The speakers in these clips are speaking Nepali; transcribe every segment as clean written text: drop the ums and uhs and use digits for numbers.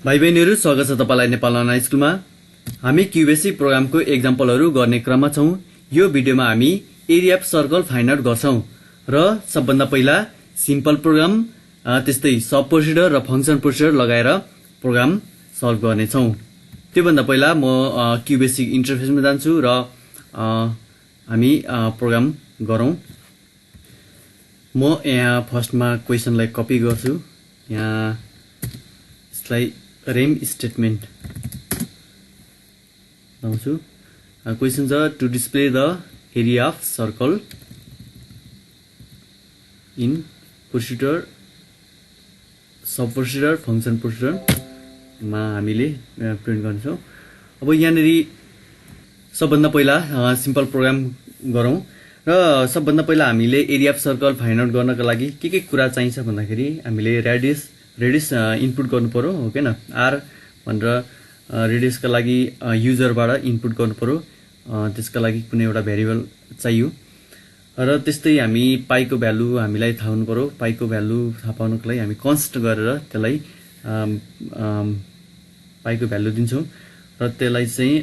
भाइ बहिनीहरू स्वागत छ तपाईलाई नेपाल अनलाइन स्कुलमा। हामी क्युबेसी प्रोग्रामको एक्जाम्पलहरू गर्ने क्रममा छौं। यो भिडियोमा हामी area of circle find out गर्छौं र सबभन्दा पहिला सिम्पल प्रोग्राम त्यस्तै सब प्रोसिडर र फंक्सन प्रोसिडर लगाएर प्रोग्राम सल्भ गर्ने छौं। त्योभन्दा पहिला म क्युबेसी इन्टरफेसमा जान्छु र हामी प्रोग्राम गरौं। म यहाँ फर्स्टमा क्वेशनलाई कपी गर्छु। यहाँ यसलाई रेम स्टेटमेन्ट लाउँछु। क्वेशन छ to display the area of circle in procedure sub procedure function procedure मा हामीले प्रिन्ट गर्छौं। अब यहाँनेरि सबभन्दा पहिला सिम्पल प्रोग्राम गरौं र सबभन्दा पहिला हामीले area of circle find out गर्नका लागि के कुरा चाहिन्छ भन्दाखेरि हामीले रेडियस इनपुट गर्नु पर्यो, हो हैन। आर भनेर रेडियसका लागि युजरबाट इनपुट गर्नु पर्यो। त्यसका लागि कुनै एउटा भेरिएबल चाहियो र त्यस्तै हामी पाईको भ्यालु हामीलाई थाहा हुनु पर्यो। पाईको भ्यालु थाहा पाउनको लागि हामी कन्स्ट गरेर त्यसलाई पाईको भ्यालु दिन्छौं र त्यसलाई चाहिँ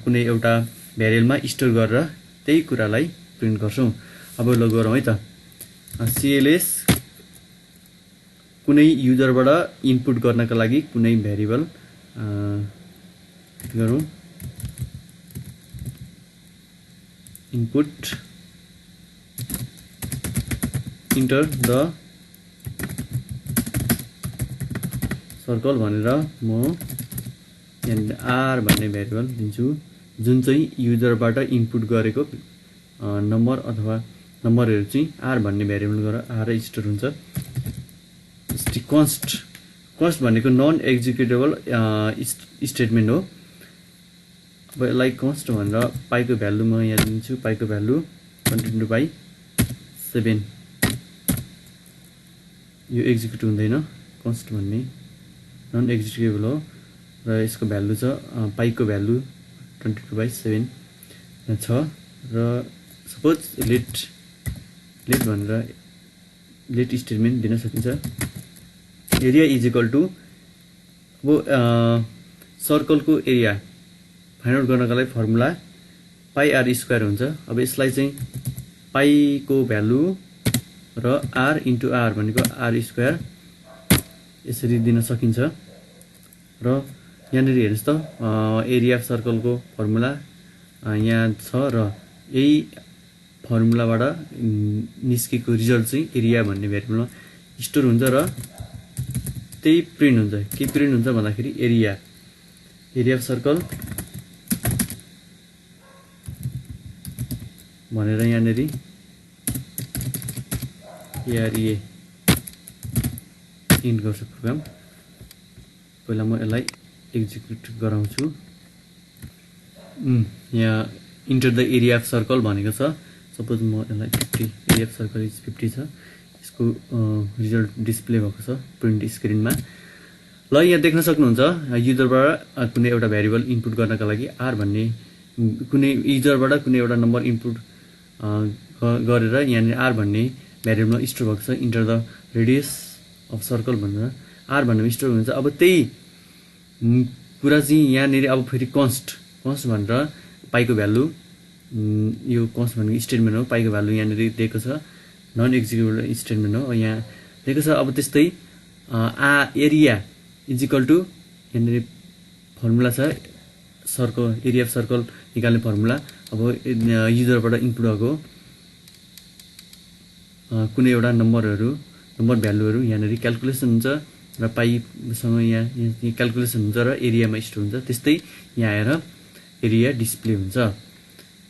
कुनै एउटा भेरिएबलमा स्टोर गरेर त्यही कुरालाई प्रिन्ट गर्छौं। अब ल गरौँ है त। सीएलएस कुनै युजरबाट इनपुट गर्नका लागि कुनै भेरिएबल गरौँ। इनपुट इन्टर द सर्कल भनेर म आर भन्ने भेरिएबल दिन्छु, जुन चाहिँ युजरबाट इनपुट गरेको नम्बर अथवा नम्बरहरू चाहिँ आर भन्ने भेरिएबल गरेर आर स्टोर हुन्छ। कन्स्ट भनेको नन एक्जिक्युटेबल स्टेटमेन्ट हो। अब यसलाई कन्स्ट भनेर पाईको भ्यालु म यहाँ दिन्छु। पाईको भ्यालु 22/7 यो एक्जिक्युट हुँदैन। कन्स्ट भन्ने नन एक्जिक्युटेबल हो र यसको भ्यालु छ पाईको भ्यालु 22/7 छ र सपोज लेट भनेर लेट स्टेटमेन्ट दिन सकिन्छ। एरिया इज इक्वल टु अब सर्कलको एरिया फाइन्ड आउट गर्नका लागि फर्मुला पाई आर स्क्वायर हुन्छ। अब यसलाई चाहिँ पाईको भ्यालु र आर इन्टु आर भनेको आर स्क्वायर यसरी दिन सकिन्छ। र यहाँनिर हेर्नुस् त एरिया अफ सर्कलको फर्मुला यहाँ छ र यही फर्मुलाबाट निस्केको रिजल्ट चाहिँ एरिया भन्ने भेरिएबलमा स्टोर हुन्छ र त्यही प्रिन्ट हुन्छ। के प्रिन्ट हुन्छ भन्दाखेरि एरिया अफ सर्कल भनेर यहाँनिर एआरए इन्ट गर्छु प्रोग्राम। पहिला म यसलाई एक्जिक्युट गराउँछु। यहाँ enter the area of circle भनेको छ। सपोज म यसलाई 50 एरिया अफ सर्कल इज 50 छ। यसको रिजल्ट डिस्प्ले भएको छ प्रिन्ट स्क्रिनमा। ल यहाँ देख्न सक्नुहुन्छ युजरबाट कुनै एउटा भेरिएबल इनपुट गर्नका लागि आर भन्ने कुनै युजरबाट कुनै एउटा नम्बर इनपुट गरेर यहाँनिर आर भन्ने भेरिएबलमा स्टोर भएको छ। Enter the radius of circle भनेर आर भन्ने स्टोर हुन्छ। अब त्यही कुरा चाहिँ यहाँनिर अब फेरि कन्स्ट भनेर पाईको भ्यालु यो कन्स्ट भनेको स्टेटमेन्ट हो। पाईको भ्यालु यहाँनिर दिएको छ, नन एक्जिक्युटेबल स्टेटमेन्ट हो यहाँ दिएको छ। अब त्यस्तै एरिया इज इक्वल टु यहाँनिर फर्मुला छ सर्कल एरिया अफ सर्कल निकाल्ने फर्मुला। अब युजरबाट इनपुट भएको कुनै एउटा नम्बर भ्यालुहरू यहाँनिर क्यालकुलेसन हुन्छ र पाईसँग यहाँ क्यालकुलेसन हुन्छ र एरियामा स्टोर हुन्छ। त्यस्तै यहाँ आएर एरिया डिस्प्ले हुन्छ।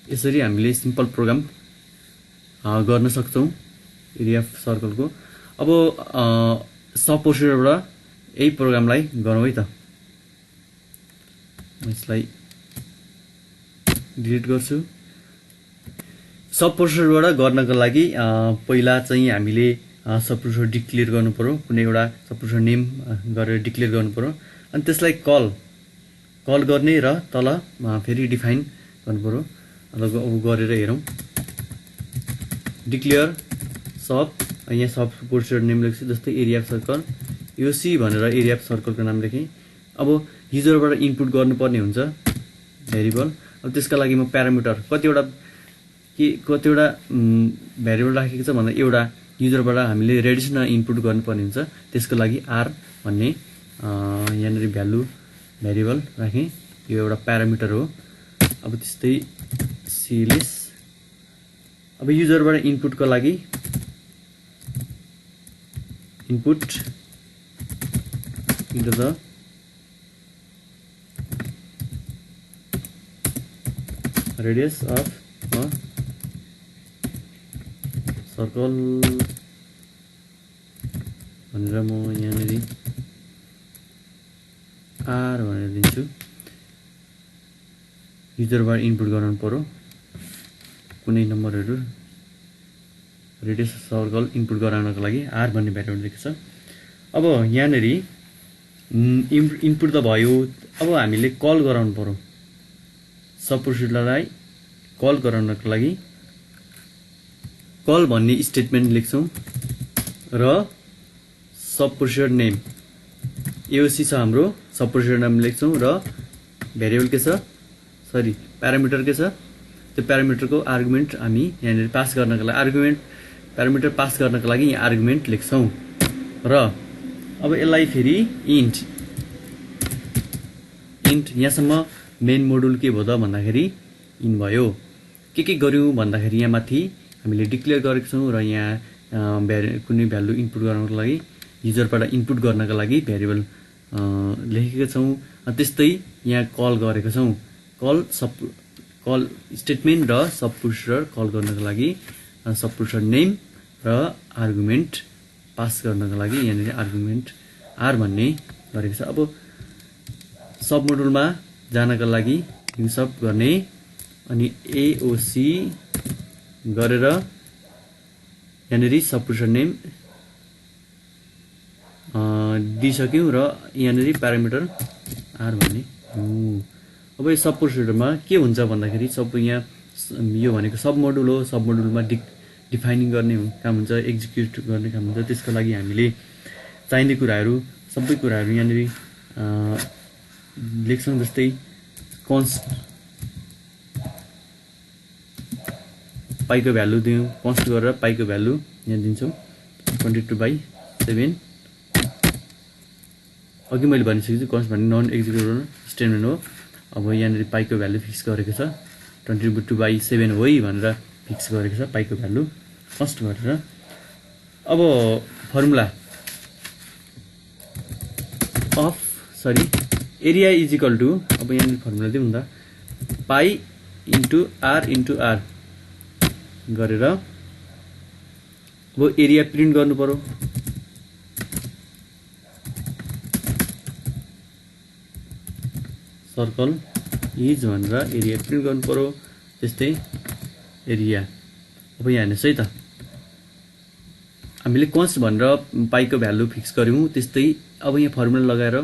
यसरी हामीले सिम्पल प्रोग्राम गर्न सक्छौं एरिया अफ सर्कलको। अब सब प्रोसिडरबाट यही प्रोग्रामलाई गरौँ है त। म यसलाई डिलिट गर्छु। सब प्रोसिडरबाट गर्नको लागि पहिला चाहिँ हामीले सब प्रोसिडर डिक्लेयर गर्नु पर्यो। कुनै एउटा सब प्रोसिडर नेम गरेर डिक्लेयर गर्नु पर्यो। अनि त्यसलाई कल गर्ने र तल फेरि डिफाइन गर्नु पर्यो। अब गरेर हेरौँ। डिक्लेयर सब यहाँ सब प्रोसिडर नेम लेख्छु। जस्तै एरिया अफ सर्कल यो सी भनेर एरिया अफ सर्कलको नाम लेखेँ। अब युजरबाट इनपुट गर्नुपर्ने हुन्छ भेरिएबल। अब त्यसका लागि म प्यारामिटर कतिवटा भेरिएबल राखेको छ भन्दा एउटा युजरबाट हामीले रेडिसन इनपुट गर्नुपर्ने हुन्छ, त्यसको लागि आर भन्ने यहाँनिर भ्यालु भेरिएबल राखेँ, यो एउटा प्यारामिटर हो। अब त्यस्तै सिलेस, अब युजरबाट इनपुटको लागि input into the radius of a circle भनेर म यहाँनिर आर भनेर दिन्छु। युजरबाट इनपुट गराउनु पर्यो कुनै नम्बरहरू, रेडियस सर्कल इनपुट गराउनको लागि आर भन्ने भेरिएबल दिएको छ। अब यहाँनिर इनपुट त भयो, अब हामीले कल गराउनु पर्यो, सब प्रोसिडरलाई कल गराउनको लागि कल भन्ने स्टेटमेन्ट लेख्छौँ र सब प्रोसिडर नेम एओसी छ हाम्रो, सब प्रोसिडर नेम लेख्छौँ र भेरिएबल के छ, सरी प्यारामिटर के छ, त्यो प्यारामिटरको आर्गुमेन्ट हामी यहाँनिर पास गर्नको लागि प्यारामिटर पास गर्नको लागि यहाँ आर्गुमेन्ट लेख्छौँ र अब यसलाई फेरि इन्ट यहाँसम्म मेन मोडुल के भयो त भन्दाखेरि इन भयो। के गर्यौँ भन्दाखेरि यहाँ माथि हामीले डिक्लेयर गरेको छौँ र यहाँ कुनै भ्यालु इनपुट गर्नको लागि युजरबाट इनपुट गर्नको लागि भेरिएबल लेखेका छौँ। त्यस्तै यहाँ कल गरेको छौँ, कल स्टेटमेन्ट र सब प्रोसिडर कल गर्नको लागि सब प्रोसिडर नेम र आर्गुमेन्ट पास गर्नको लागि यहाँनिर आर्गुमेन्ट आर भन्ने गरेको छ। अब सब मोडुलमा जानको लागि सब गर्ने अनि एओसी गरेर यहाँनिर सब प्रोसिडर नेम दिइसक्यौँ र यहाँनिर प्यारामिटर आर भन्ने। अब यो सब प्रोसिडरमा के हुन्छ भन्दाखेरि सब यहाँ यो भनेको सब मोडुल हो, सब मोडुलमा डिफाइनिङ गर्ने काम हुन्छ, एक्जिक्युट गर्ने काम हुन्छ। त्यसको लागि हामीले चाहिने कुराहरू सबै कुराहरू यहाँनिर लेख्छौँ। जस्तै कन्स्ट पाईको भ्यालु दियौँ, कन्स्ट गरेर पाईको भ्यालु यहाँ दिन्छौँ 22/7। अघि मैले भनिसकेको छु कन्स्ट भन्ने नन एक्जिक्युटेबल स्टेटमेन्ट हो। अब यहाँनिर पाईको भ्यालु फिक्स गरेको छ 22/7 हो भनेर फिक्स गरेको छ पाईको भ्यालु कन्स्ट गरेर। अब formula of area is equal to, अब यहाँनिर फर्मुला दिउँ त पाई इन्टु आर गरेर अब एरिया प्रिन्ट गर्नु पर्यो। सर्कल इज भनेर एरिया प्रिन्ट गर्नु पर्यो। त्यस्तै एरिया, अब यहाँ हेर्नुहोस् है त हामीले कन्स्ट भनेर पाईको भ्यालु फिक्स गऱ्यौँ। त्यस्तै अब यहाँ फर्मुला लगाएर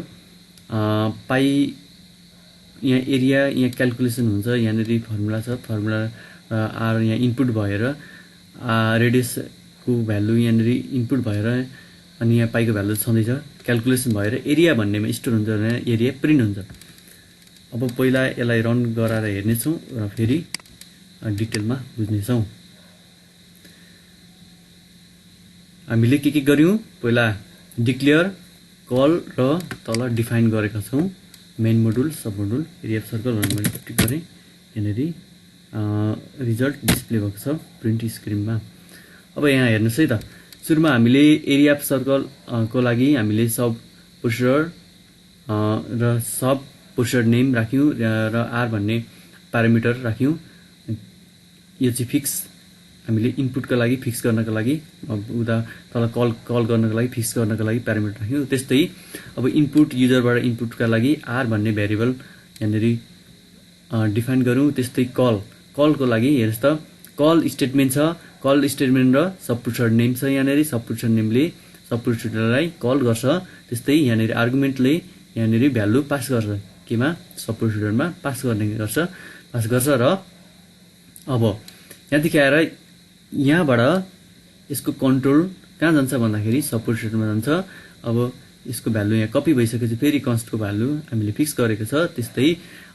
पाई यहाँ एरिया यहाँ क्यालकुलेसन हुन्छ, यहाँनिर फर्मुला छ, फर्मुला आर यहाँ इनपुट भएर रेडियसको भ्यालु यहाँनिर इनपुट भएर अनि यहाँ पाईको भ्यालु छँदैछ, क्यालकुलेसन भएर एरिया भन्नेमा स्टोर हुन्छ र एरिया प्रिन्ट हुन्छ। अब पहिला यसलाई रन गराएर हेर्नेछौँ र फेरि डिटेलमा बुझ्नेछौँ। हामीले के गर्यौँ, पहिला डिक्लेयर कल र तल डिफाइन गरेका छौँ मेन मोडुल सब मोडुल एरिया सर्कल भनेर मैले टिक गरेँ। यहाँनिर रिजल्ट डिस्प्ले भएको छ प्रिन्ट स्क्रिनमा। अब यहाँ हेर्नुहोस् है त सुरुमा हामीले एरिया सर्कल को लागि हामीले सब प्रोसिडर र सब प्रोसिडर नेम राख्यौँ र आर भन्ने प्यारामिटर राख्यौँ। यो चाहिँ फिक्स हामीले इनपुटको लागि फिक्स गर्नको लागि उता तल कल गर्नको लागि फिक्स गर्नको लागि प्यारामिटर राख्यौँ। त्यस्तै अब इनपुट युजरबाट इनपुटका लागि आर भन्ने भेरिएबल यहाँनिर डिफाइन गरौँ। त्यस्तै कलको लागि हेर्नुहोस् त कल स्टेटमेन्ट छ, कल स्टेटमेन्ट र सब प्रोसिडर नेम छ। यहाँनिर सब प्रोसिडर नेमले सब प्रोसिडरलाई कल गर्छ। त्यस्तै यहाँनिर आर्गुमेन्टले यहाँनिर भ्यालु पास गर्छ, केमा सब प्रोसिडरमा पास गर्छ र अब यहाँदेखि आएर यहाँबाट यसको कन्ट्रोल कहाँ जान्छ भन्दाखेरि सब प्रोसिडरमा जान्छ। अब यसको भ्यालु यहाँ कपी भइसकेपछि फेरि कन्स्टको भ्यालु हामीले फिक्स गरेको छ। त्यस्तै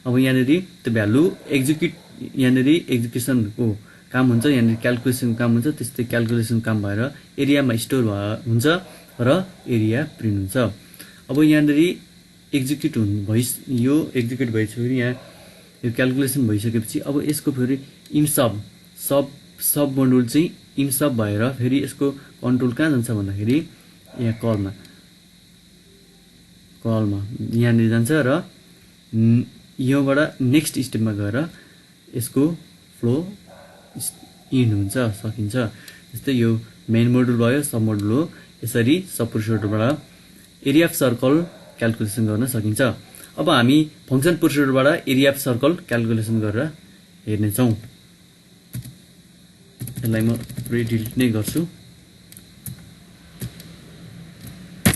अब यहाँनिर त्यो भ्यालु यहाँनिर एक्जिक्युसनको काम हुन्छ, यहाँनिर क्यालकुलेसन काम हुन्छ। त्यस्तै क्यालकुलेसन काम भएर एरियामा स्टोर हुन्छ र एरिया प्रिन्ट हुन्छ। अब यहाँनिर यो एक्जिक्युट भइसक्यो, यहाँ यो क्यालकुलेसन भइसकेपछि अब यसको फेरि इन सब मोडुल चाहिँ इन सब भएर फेरि यसको कन्ट्रोल कहाँ जान्छ भन्दाखेरि यहाँ कलमा यहाँनिर जान्छ र योबाट नेक्स्ट स्टेपमा गएर यसको फ्लो इन्ड हुन्छ, सकिन्छ। जस्तै यो मेन मोडुल भयो, सब मोडुल हो। यसरी सब प्रोसिडरबाट एरिया अफ सर्कल क्यालकुलेसन गर्न सकिन्छ। अब हामी फङ्सन प्रोसिडरबाट एरिया अफ सर्कल क्यालकुलेसन गरेर हेर्नेछौँ। यसलाई म डिलिट नै गर्छु।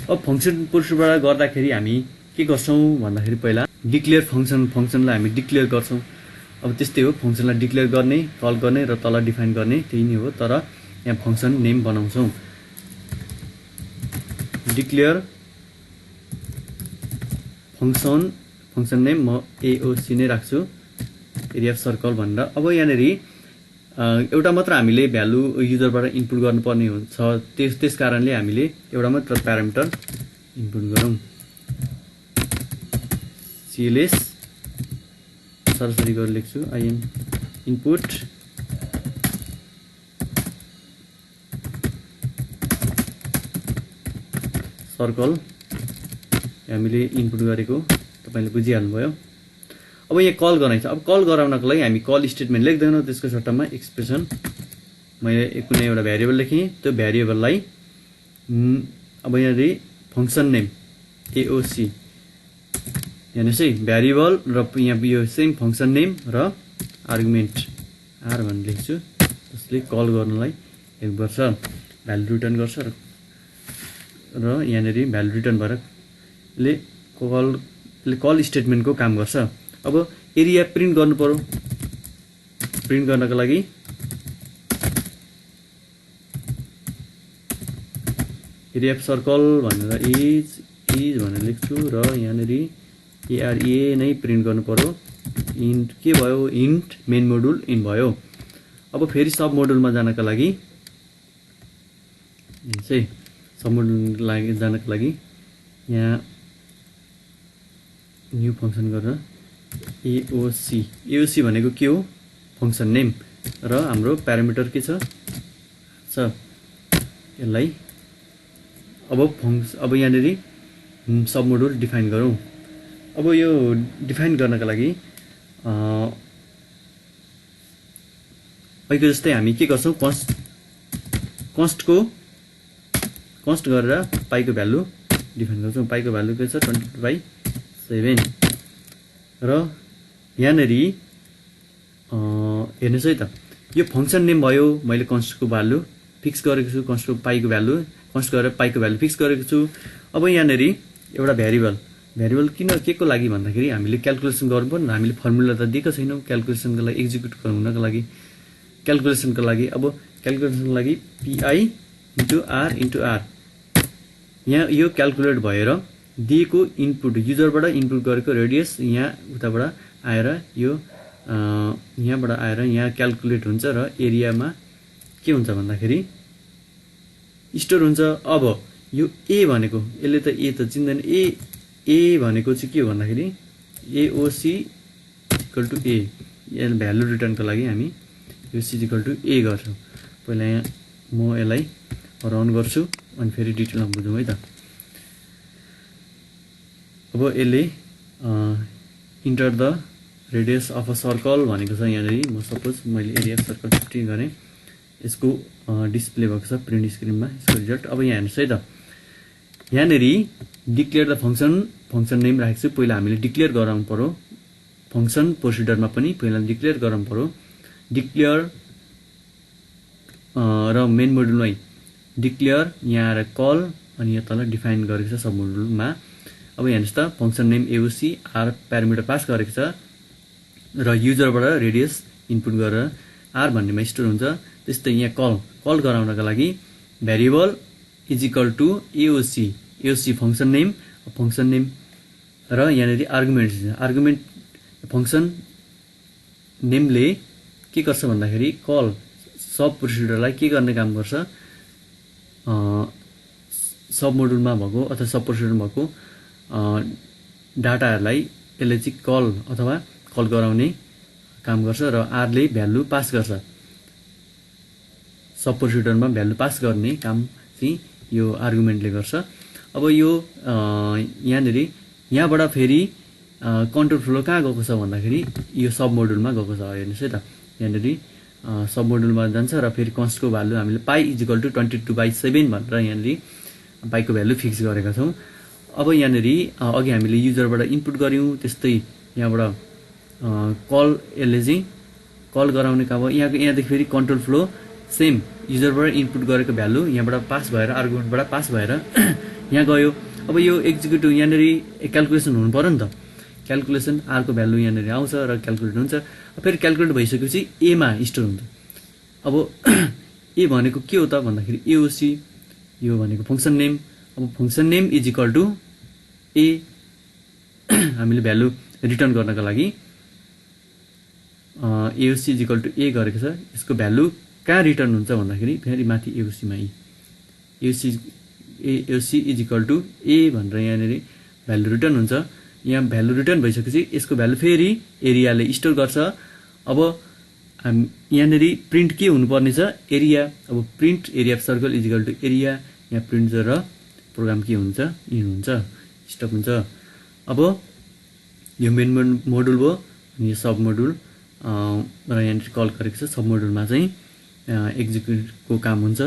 अब फङ्सन प्रोसिडरबाट गर्दाखेरि हामी के गर्छौँ भन्दाखेरि पहिला डिक्लेयर फङ्सनलाई हामी डिक्लेयर गर्छौँ। अब त्यस्तै हो, फङ्सनलाई डिक्लेयर गर्ने, कल गर्ने र तल डिफाइन गर्ने, त्यही नै हो। तर यहाँ फङ्सन नेम बनाउँछौँ। डिक्लेयर फङ्सन नेम म एओसी नै राख्छु, एरिया अफ सर्कल भनेर। अब यहाँनिर एउटा मात्र हामीले भ्यालु युजरबाट इनपुट गर्नुपर्ने हुन्छ, त्यस कारणले हामीले एउटा मात्र प्यारामिटर इनपुट गरौँ। CLS सरसरी गरेर लेख्छु, IN इनपुट सर्कल हामीले इनपुट गरेको तपाईँले बुझिहाल्नुभयो। अब यहाँ कल गराइन्छ। अब कल गराउनको लागि हामी कल स्टेटमेन्ट लेख्दैनौँ, त्यसको सट्टामा एक्सप्रेसन मैले कुनै एउटा भ्यारिएबल लेखेँ। त्यो भ्यारिएबललाई अब यहाँनिर फङ्सन नेम AOC हेर्नुहोस् है, भ्यारिएबल र यहाँ यो सेम फङ्सन नेम र आर्गुमेन्ट आर भनेर लेख्छु। त्यसले कल गर्नलाई हेल्प गर्छ, भ्यालु रिटर्न गर्छ र यहाँनिर भ्यालु रिटर्न भएर कल स्टेटमेन्टको काम गर्छ। अब एरिया प्रिन्ट गर्नु पर्यो। प्रिन्ट गर्नको लागि एरिया अफ सर्कल भनेर इज भनेर लेख्छु र यहाँनिर AREA नै प्रिन्ट गर्नु पर्यो। इन्ट के भयो, इन्ट मेन मोडुल इन भयो। अब फेरि सब मोडुलमा जानको लागि जानको लागि यहाँ न्यू फङ्सन गरेर AOC भनेको के हो, फङ्सन नेम र हाम्रो प्यारामिटर के छ यसलाई अब यहाँनिर सब मोडुल डिफाइन गरौँ। अब यो डिफाइन गर्नका लागि पहिलो जस्तै हामी के गर्छौँ, कन्स्ट गरेर पाईको भ्यालु डिफाइन गर्छौँ। पाईको भ्यालु के छ 22/7 र यहाँनिर हेर्नुहोस् है त, यो फङ्सन नेम भयो, मैले कन्स्टको भ्यालु फिक्स गरेको छु, कन्स्ट गरेर पाईको भ्यालु फिक्स गरेको छु। अब यहाँनिर एउटा भ्यारिएबल किन के को लागि भन्दाखेरि हामीले क्यालकुलेसन गर्नु पर्यो। हामीले फर्मुला त दिएको छैनौँ क्यालकुलेसनको लागि, एक्जिक्युट हुनको लागि, क्यालकुलेसनको लागि। अब क्यालकुलेसनको लागि PI × R यहाँ यो क्यालकुलेट भएर दिएको इनपुट युजरबाट इनपुट गरेको रेडियस यहाँ उताबाट आएर यो यहाँबाट आएर यहाँ क्यालकुलेट हुन्छ र एरियामा के हुन्छ भन्दाखेरि स्टोर हुन्छ। अब यो ए भनेको यसले त ए त चिन्दैन, ए भनेको चाहिँ के हो भन्दाखेरि AOC = A। यहाँ भ्यालु रिटर्नको लागि हामी यो C = A गर्छौँ। पहिला यहाँ म यसलाई रन गर्छु अनि फेरि डिटेलमा बुझौँ है त। अब यसले enter the radius of a circle भनेको छ। यहाँनिर म सपोज मैले एरिया अफ सर्कल 50 गरेँ, यसको डिस्प्ले भएको छ प्रिन्ट स्क्रिनमा यसको रिजल्ट। अब यहाँ हेर्नुहोस् है त, यहाँनिर डिक्लेयर द फङ्सन नेम राखेको छु। पहिला हामीले डिक्लेयर गराउनु पर्यो, फङ्सन प्रोसिडरमा पनि पहिला डिक्लेयर गराउनु पर्यो। डिक्लेयर र मेन मोडुलमै डिक्लेयर, यहाँ आएर कल अनि यहाँ तल डिफाइन गरेको छ सब मोडुलमा। अब हेर्नुहोस् त, function name AOC R parameter pass गरेको छ र युजरबाट रेडियस इनपुट गरेर R भन्नेमा स्टोर हुन्छ। त्यस्तै यहाँ कल गराउनका लागि variable = AOC AOC function name र यहाँनिर आर्गुमेन्ट फंक्सन नेमले के गर्छ भन्दाखेरि कल सब प्रोसिडरलाई के गर्ने काम गर्छ, सब मोडुलमा भएको अथवा सब प्रोसिडरमा भएको डाटाहरूलाई यसले चाहिँ कल अथवा कल गराउने काम गर्छ र आरले भ्यालु पास गर्छ। सब प्रोसिडरमा भ्यालु पास गर्ने काम चाहिँ यो आर्गुमेन्टले गर्छ। अब यो यहाँबाट फेरि कन्ट्रोल फ्लो कहाँ गएको छ भन्दाखेरि यो सब मोडुलमा गएको छ। हेर्नुहोस् है त, यहाँनिर सब मोडुलमा जान्छ र फेरि कन्स्टको भ्यालु हामीले पाई इजिकल टु 22/7 भनेर यहाँनिर पाईको भ्यालु फिक्स गरेका छौँ। अब यहाँनिर अघि हामीले युजरबाट इनपुट गऱ्यौँ, त्यस्तै यहाँबाट कल यसले चाहिँ कल गराउने काम हो। यहाँदेखि फेरि कन्ट्रोल फ्लो सेम युजरबाट इनपुट गरेको भ्यालु यहाँबाट पास भएर आर्गुमेन्टबाट पास भएर यहाँ गयो। अब यो एक्जिक्युटिभ यहाँनिर क्यालकुलेसन हुनु पर्यो नि त, क्यालकुलेसन आरको भ्यालु यहाँनिर आउँछ र क्यालकुलेट हुन्छ। फेरि क्यालकुलेट भइसकेपछि एमा स्टोर हुन्छ। अब ए भनेको के हो त भन्दाखेरि एओसी, यो भनेको फंक्सन नेम। अब function name is equal to A, हामीले भ्यालु रिटर्न गर्नको लागि AOC is equal to A गरेको छ। यसको भ्यालु कहाँ रिटर्न हुन्छ भन्दाखेरि फेरि माथि एओसीमा एओसी इज इक्वल टु ए भनेर यहाँनिर भ्यालु रिटर्न हुन्छ। यहाँ भ्यालु रिटर्न भइसकेपछि यसको भ्यालु फेरि एरियाले स्टोर गर्छ। अब यहाँनिर प्रिन्ट के हुनुपर्ने छ, एरिया। अब print area of circle is equal to area, यहाँ प्रिन्ट र प्रोग्राम के हुन्छ, इन हुन्छ, स्टप हुन्छ। अब यो मेन मोडुल भयो, यो सब मोडुल र यहाँनिर कल गरेको छ। सब मोडुलमा चाहिँ एक्जिक्युटको काम हुन्छ।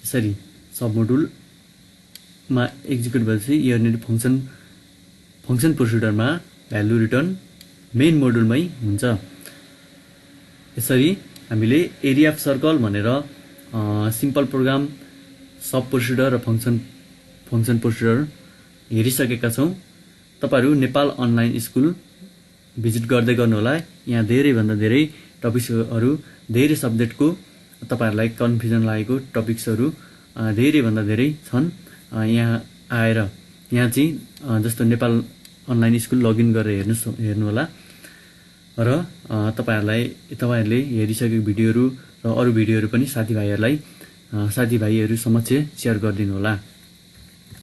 यसरी सब मोडुलमा एक्जिक्युट भएपछि यहाँनिर फंक्सन प्रोसिडरमा भ्यालु रिटर्न मेन मोडुलमै हुन्छ। यसरी हामीले एरिया अफ सर्कल भनेर सिम्पल प्रोग्राम, सब प्रोसिडर र फंक्सन प्रोसिडर हेरिसकेका छौँ। तपाईहरु नेपाल अनलाइन स्कुल भिजिट गर्दै गर्नुहोला। यहाँ धेरैभन्दा धेरै टपिक्सहरू, धेरै सब्जेक्टको तपाईहरुलाई कन्फ्युजन लागेको टपिक्सहरू धेरैभन्दा धेरै छन्। यहाँ आएर यहाँ चाहिँ जस्तो नेपाल अनलाइन स्कुल लगइन गरेर हेर्नुहोला र तपाईहरुले हेरिसकेको भिडियोहरू र अरू भिडियोहरू पनि साथीभाइहरू समक्ष सेयर गरिदिनु होला।